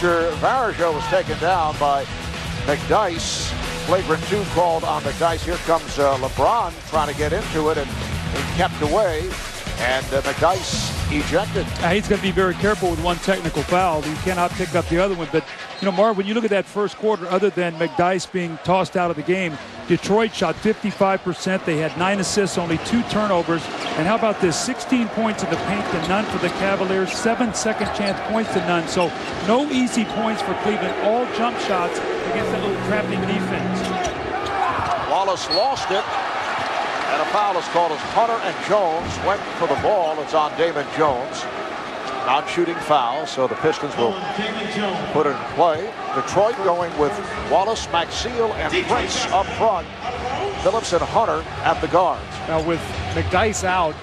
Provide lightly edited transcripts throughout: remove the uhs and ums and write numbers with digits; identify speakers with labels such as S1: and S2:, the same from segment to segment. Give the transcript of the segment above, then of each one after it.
S1: after Varejao was taken down by McDyess. Flagrant 2 called on McDyess. Here comes LeBron trying to get into it and kept away. And McDyess ejected.
S2: He's going to be very careful with one technical foul. He cannot pick up the other one. But, you know, Marv, when you look at that first quarter, other than McDyess being tossed out of the game, Detroit shot 55%. They had 9 assists, only 2 turnovers. And how about this? 16 points in the paint to none for the Cavaliers. 7 second chance points to none. So no easy points for Cleveland. All jump shots against that little trapping defense.
S1: Wallace lost it. And a foul is called as Hunter and Jones went for the ball. It's on Damon Jones. Non-shooting foul, so the Pistons will put it in play. Detroit going with Wallace, Maxiell, and Prince up front. Phillips and Hunter at the guards.
S3: Now with McDyess out,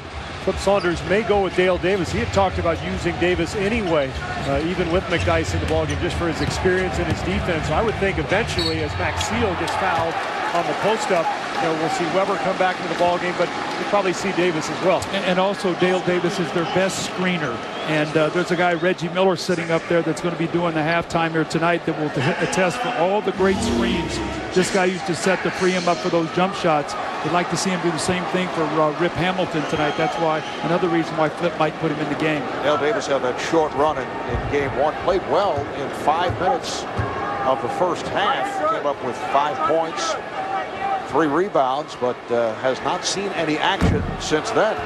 S3: Flip Saunders may go with Dale Davis. He had talked about using Davis anyway, even with McDyess in the ballgame, just for his experience and his defense. So I would think eventually, as Maxiell gets fouled on the post-up, we'll see Weber come back into the ballgame, but you'll probably see Davis as well.
S2: And also Dale Davis is their best screener. And there's a guy, Reggie Miller, sitting up there that's going to be doing the halftime here tonight that will attest for all the great screens this guy used to set to free him up for those jump shots. We'd like to see him do the same thing for Rip Hamilton tonight. That's why another reason why Flip might put him in the game.
S1: Dale Davis had that short run in game 1. Played well in 5 minutes of the first half. Came up with 5 points. 3 rebounds, but has not seen any action since then.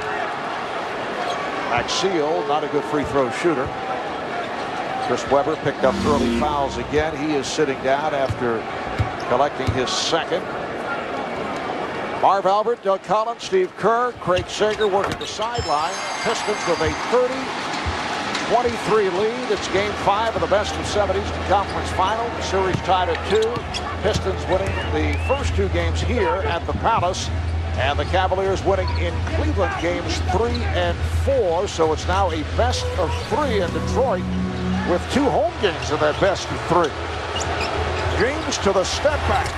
S1: Maxiell, not a good free throw shooter. Chris Webber picked up early fouls again. He is sitting down after collecting his second. Marv Albert, Doug Collins, Steve Kerr, Craig Sager working the sideline. Pistons with a 30-23 lead. It's game 5 of the best of 7 Eastern Conference Final. The series tied at 2. Pistons winning the first 2 games here at the Palace. And the Cavaliers winning in Cleveland games 3 and 4. So it's now a best of 3 in Detroit with 2 home games in that best of 3. James to the step back.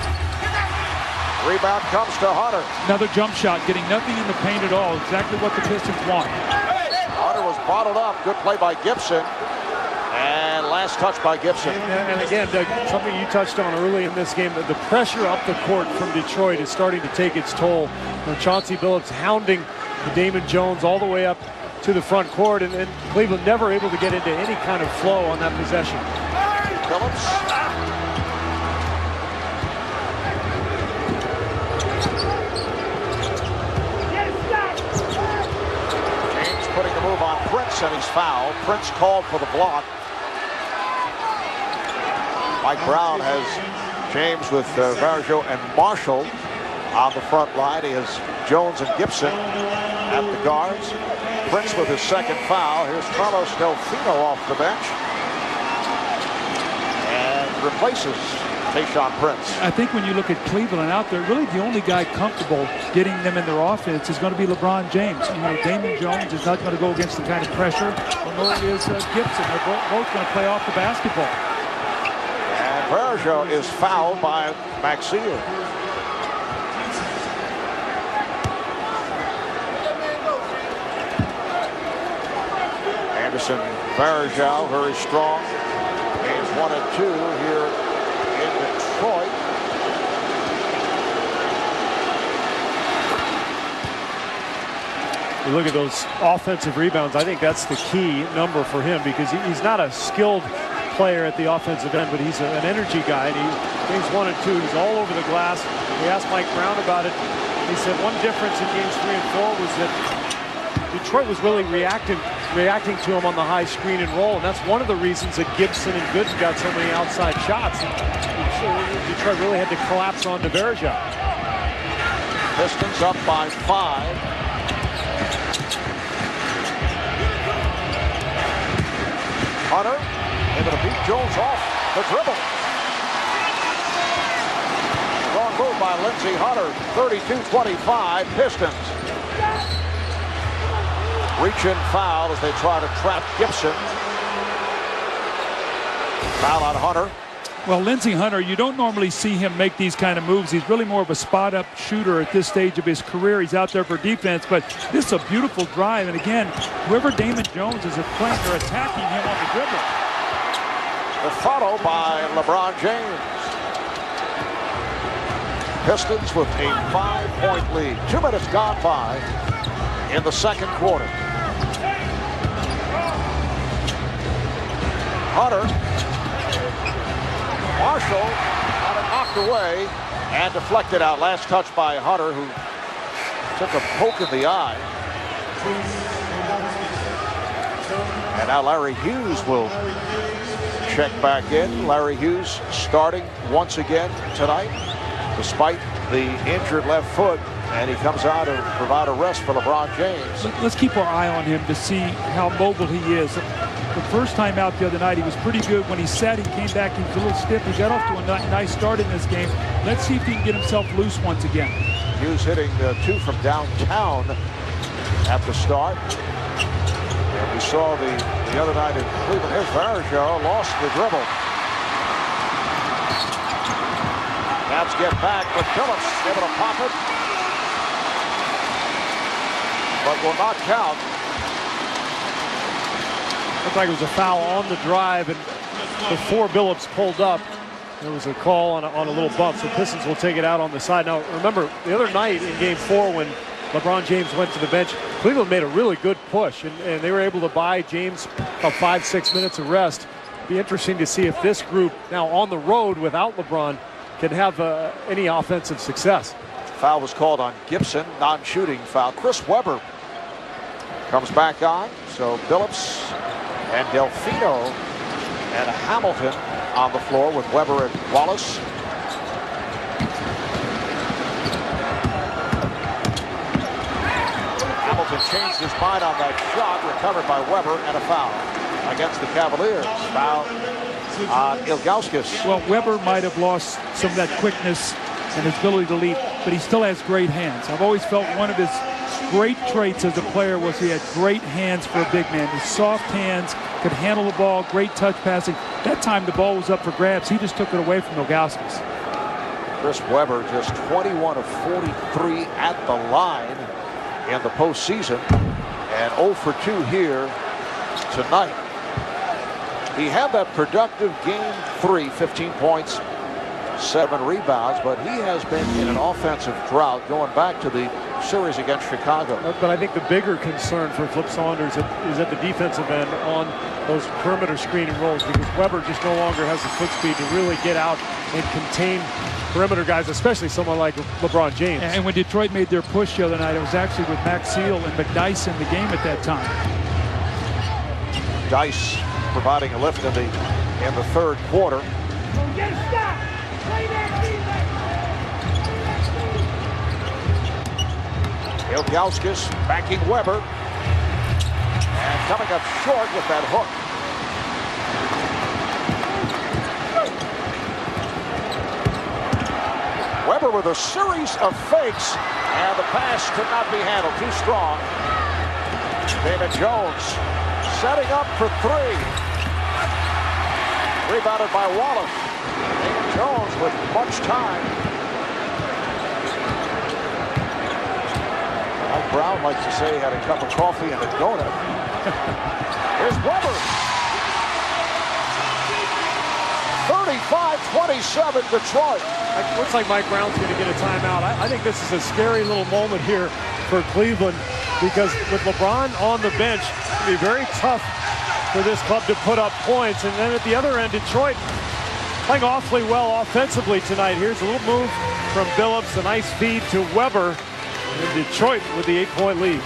S1: Rebound comes to Hunter.
S2: Another jump shot, getting nothing in the paint at all. Exactly what the Pistons want.
S1: Hunter was bottled up. Good play by Gibson. And last touch by Gibson.
S3: And again, Doug, something you touched on early in this game, that the pressure up the court from Detroit is starting to take its toll. Chauncey Billups hounding Damon Jones all the way up to the front court, and Cleveland never able to get into any kind of flow on that possession.
S1: Phillips. James putting the move on Prince, and he's fouled. Prince called for the block. Mike Brown has James with Varejao and Marshall on the front line. He has Jones and Gibson at the guards. Prince with his second foul. Here's Carlos Delfino off the bench and replaces Tayshaun Prince.
S2: I think when you look at Cleveland out there, really the only guy comfortable getting them in their offense is going to be LeBron James. Damon Jones is not going to go against the kind of pressure, nor is Gibson. They're both going to play off the basketball.
S1: Varejao is fouled by Maxiell. Anderson, Varejao, very strong. Games 1 and 2 here in Detroit.
S3: You look at those offensive rebounds. I think that's the key number for him, because he's not a skilled player at the offensive end, but he's an energy guy. And games 1 and 2, he's all over the glass. We asked Mike Brown about it. He said one difference in games 3 and 4 was that Detroit was really reacting to him on the high screen and roll, and that's one of the reasons that Gibson and Gooden got so many outside shots. Detroit really had to collapse onto Varejao.
S1: Pistons up by 5. Hunter able to beat Jones off the dribble. Strong move by Lindsey Hunter. 32-25 Pistons. Reach-in foul as they try to trap Gibson. Foul on Hunter.
S2: Well, Lindsey Hunter, you don't normally see him make these kind of moves. He's really more of a spot-up shooter at this stage of his career. He's out there for defense, but this is a beautiful drive. And again, whoever Damon Jones is playing, they're attacking him on the dribble.
S1: The follow by LeBron James. Pistons with a 5-point lead. 2 minutes gone by in the second quarter. Hunter. Marshall got it knocked away and deflected out. Last touch by Hunter, who took a poke in the eye. And now Larry Hughes will check back in. Larry Hughes starting once again tonight, despite the injured left foot. And he comes out to provide a rest for LeBron James.
S2: Let's keep our eye on him to see how mobile he is. The first time out the other night, he was pretty good. When he sat, he came back, he was a little stiff. He got off to a nice start in this game. Let's see if he can get himself loose once again.
S1: Hughes hitting 2 from downtown at the start. And we saw the other night in Cleveland. Here's Varejao, lost the dribble. Cavs get back, but Phillips able to pop it, but will not count.
S3: Looked like it was a foul on the drive, and before Billups pulled up, there was a call on a little bump, so Pistons will take it out on the side. Now, remember, the other night in Game 4 when LeBron James went to the bench, Cleveland made a really good push, and they were able to buy James about 5-6 minutes of rest. It'll be interesting to see if this group, now on the road without LeBron, can have any offensive success.
S1: Foul was called on Gibson, non-shooting foul. Chris Webber comes back on, so Billups and Delfino and Hamilton on the floor with Webber and Wallace. Hamilton changed his mind on that shot, recovered by Webber, and a foul against the Cavaliers. Foul on Ilgauskas.
S2: Well, Webber might have lost some of that quickness and his ability to leap, but he still has great hands. I've always felt one of his great traits as a player was he had great hands for a big man. His soft hands, could handle the ball, great touch passing. That time the ball was up for grabs. He just took it away from Ilgauskas.
S1: Chris Webber just 21 of 43 at the line in the postseason, and 0 for 2 here tonight. He had that productive Game 3, 15 points, 7 rebounds, but he has been in an offensive drought going back to the series against Chicago.
S3: But I think the bigger concern for Flip Saunders is at the defensive end on those perimeter screening rolls, because Webber just no longer has the foot speed to really get out and contain perimeter guys, especially someone like LeBron James.
S2: And when Detroit made their push the other night, it was actually with Max Seal and McDyess in the game at that time.
S1: Dice providing a lift in the third quarter. Ilgauskas backing Webber and coming up short with that hook. Webber with a series of fakes, and the pass could not be handled. Too strong. David Jones setting up for 3. Rebounded by Wallace. David Jones with much time. Mike Brown likes to say he had a cup of coffee and a donut. Here's Webber. 35-27 Detroit.
S3: It looks like Mike Brown's going to get a timeout. I think this is a scary little moment here for Cleveland, because with LeBron on the bench, it'll be very tough for this club to put up points. And then at the other end, Detroit playing awfully well offensively tonight. Here's a little move from Billups, a nice feed to Webber, and Detroit with the 8-point lead.